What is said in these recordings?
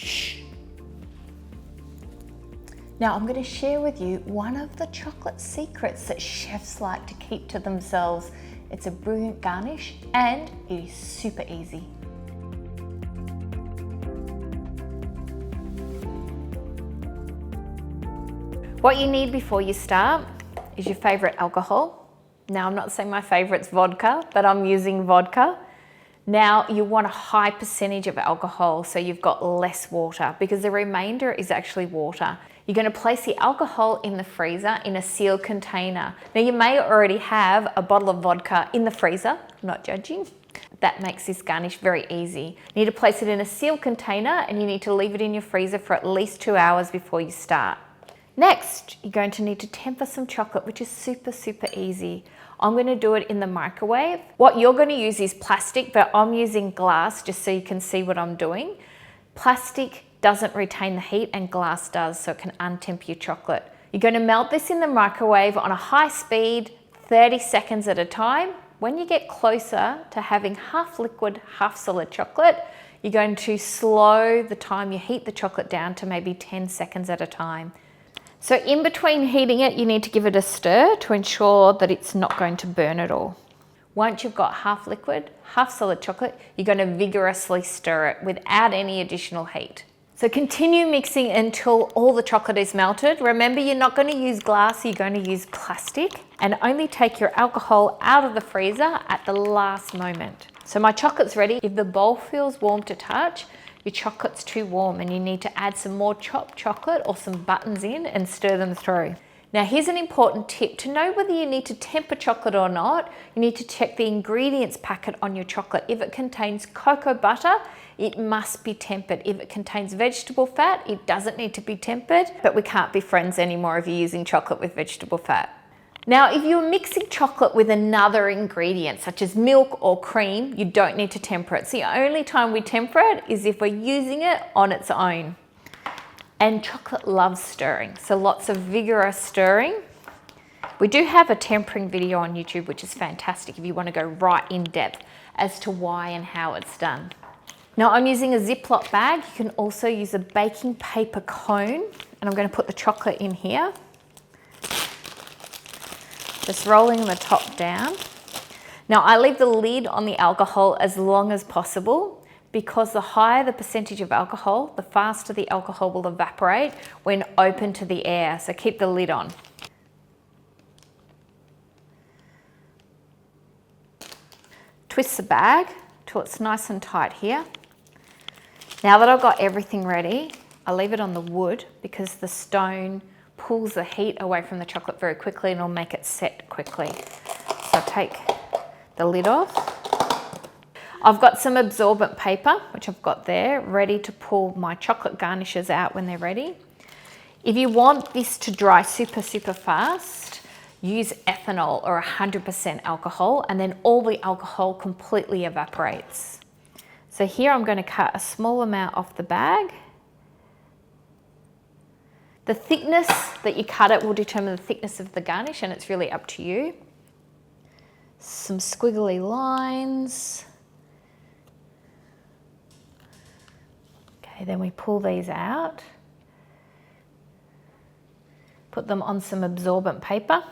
Shh. Now I'm going to share with you one of the chocolate secrets that chefs like to keep to themselves. It's a brilliant garnish and it is super easy. What you need before you start is your favorite alcohol. Now I'm not saying my favorite's vodka, but I'm using vodka. Now you want a high percentage of alcohol so you've got less water because the remainder is actually water. You're going to place the alcohol in the freezer in a sealed container. Now you may already have a bottle of vodka in the freezer, I'm not judging. That makes this garnish very easy. You need to place it in a sealed container and you need to leave it in your freezer for at least 2 hours before you start. Next, you're going to need to temper some chocolate, which is super easy. I'm going to do it in the microwave. What you're going to use is plastic, but I'm using glass just so you can see what I'm doing. Plastic doesn't retain the heat and glass does, so it can untemper your chocolate. You're going to melt this in the microwave on a high speed, 30 seconds at a time. When you get closer to having half liquid, half solid chocolate, you're going to slow the time you heat the chocolate down to maybe 10 seconds at a time. So in between heating it, you need to give it a stir to ensure that it's not going to burn at all. Once you've got half liquid, half solid chocolate, you're going to vigorously stir it without any additional heat. So continue mixing until all the chocolate is melted. Remember, you're not going to use glass, you're going to use plastic, and only take your alcohol out of the freezer at the last moment. So my chocolate's ready. If the bowl feels warm to touch, your chocolate's too warm and you need to add some more chopped chocolate or some buttons in and stir them through. Now here's an important tip. To know whether you need to temper chocolate or not, you need to check the ingredients packet on your chocolate. If it contains cocoa butter, it must be tempered. If it contains vegetable fat, it doesn't need to be tempered, but we can't be friends anymore if you're using chocolate with vegetable fat. Now, if you're mixing chocolate with another ingredient, such as milk or cream, you don't need to temper it. So the only time we temper it is if we're using it on its own. And chocolate loves stirring, so lots of vigorous stirring. We do have a tempering video on YouTube, which is fantastic if you want to go right in depth as to why and how it's done. Now I'm using a Ziploc bag. You can also use a baking paper cone, and I'm going to put the chocolate in here. Just rolling the top down. Now I leave the lid on the alcohol as long as possible because the higher the percentage of alcohol, the faster the alcohol will evaporate when open to the air. So keep the lid on. Twist the bag till it's nice and tight here. Now that I've got everything ready, I leave it on the wood because the stone pulls the heat away from the chocolate very quickly and it'll make it set quickly. So I take the lid off. I've got some absorbent paper, which I've got there, ready to pull my chocolate garnishes out when they're ready. If you want this to dry super fast, use ethanol or 100% alcohol, and then all the alcohol completely evaporates. So here I'm going to cut a small amount off the bag. The thickness that you cut it will determine the thickness of the garnish, and it's really up to you. Some squiggly lines. Okay, then we pull these out. Put them on some absorbent paper.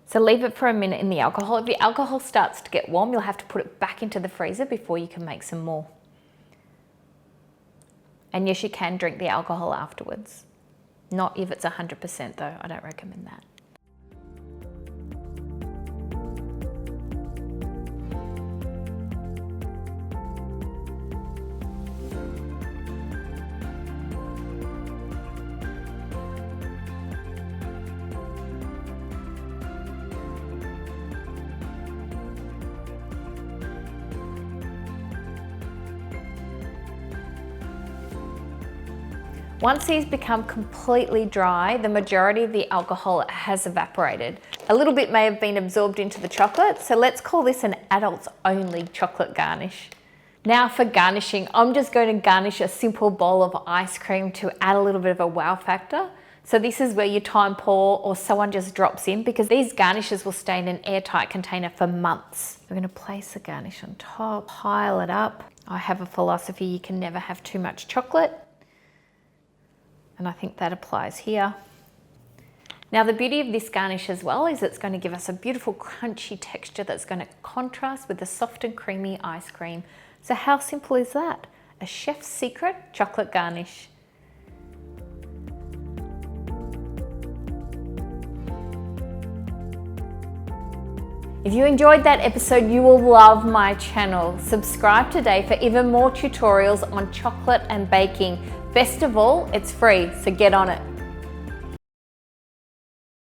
So leave it for a minute in the alcohol. If the alcohol starts to get warm, you'll have to put it back into the freezer before you can make some more. And yes, you can drink the alcohol afterwards. Not if it's 100% though, I don't recommend that. Once these become completely dry, the majority of the alcohol has evaporated. A little bit may have been absorbed into the chocolate, so let's call this an adults only chocolate garnish. Now for garnishing, I'm just going to garnish a simple bowl of ice cream to add a little bit of a wow factor. So this is where your time pour or someone just drops in, because these garnishes will stay in an airtight container for months. We're going to place a garnish on top, pile it up. I have a philosophy, you can never have too much chocolate. And I think that applies here. Now the beauty of this garnish as well is it's going to give us a beautiful crunchy texture that's going to contrast with the soft and creamy ice cream. So how simple is that? A chef's secret chocolate garnish. If you enjoyed that episode, you will love my channel. Subscribe today for even more tutorials on chocolate and baking. Best of all, it's free, so get on it.